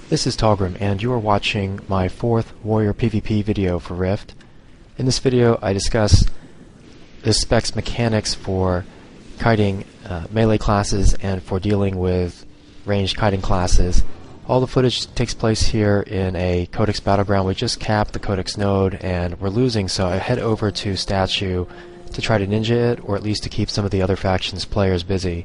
This is Talgrim, and you are watching my 4th Warrior PvP video for Rift. In this video I discuss the specs mechanics for kiting melee classes and for dealing with ranged kiting classes. All the footage takes place here in a Codex battleground. We just capped the Codex node and we're losing, so I head over to Statue to try to ninja it, or at least to keep some of the other factions' players busy.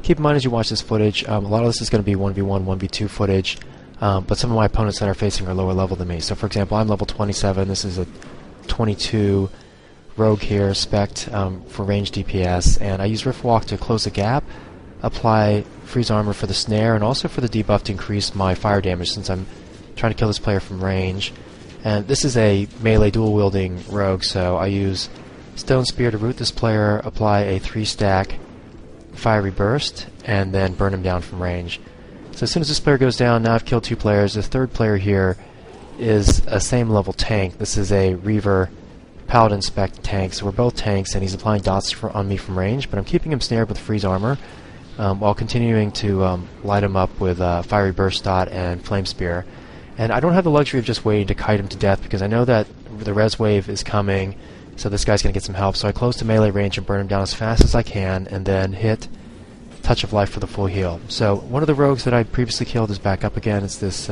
Keep in mind as you watch this footage, a lot of this is going to be 1v1, 1v2 footage, but some of my opponents that are facing are lower level than me. So for example, I'm level 27, this is a 22 rogue here, spec'd for ranged DPS, and I use Riftwalk to close the gap, apply freeze armor for the snare, and also for the debuff to increase my fire damage since I'm trying to kill this player from range. And this is a melee dual-wielding rogue, so I use Stone Spear to root this player, apply a 3-stack fiery burst, and then burn him down from range. So as soon as this player goes down, now I've killed 2 players. The third player here is a same level tank. This is a Reaver Paladin spec tank, so we're both tanks, and he's applying dots on me from range, but I'm keeping him snared with freeze armor while continuing to light him up with fiery burst dot and flame spear. And I don't have the luxury of just waiting to kite him to death because I know that the res wave is coming, so this guy's going to get some help. So I close to melee range and burn him down as fast as I can, and then hit Touch of Life for the full heal. So one of the rogues that I previously killed is back up again. It's this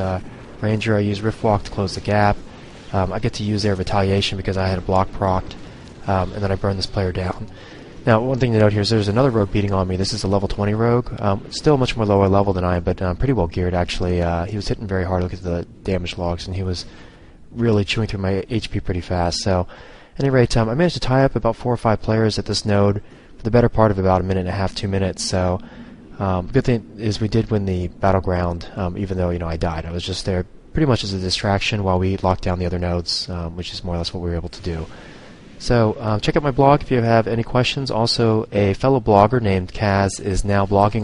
ranger. I use Riftwalk to close the gap. I get to use their retaliation because I had a block procced, and then I burn this player down. Now, one thing to note here is there's another rogue beating on me. This is a level 20 rogue. Still much more lower level than I am, but pretty well geared actually. He was hitting very hard. Look at the damage logs, and he was really chewing through my HP pretty fast. So, at any rate, I managed to tie up about 4 or 5 players at this node for the better part of about 1.5 minutes, 2 minutes. So, the good thing is we did win the battleground, even though I died. I was just there pretty much as a distraction while we locked down the other nodes, which is more or less what we were able to do. So check out my blog if you have any questions. Also, a fellow blogger named Kaz is now blogging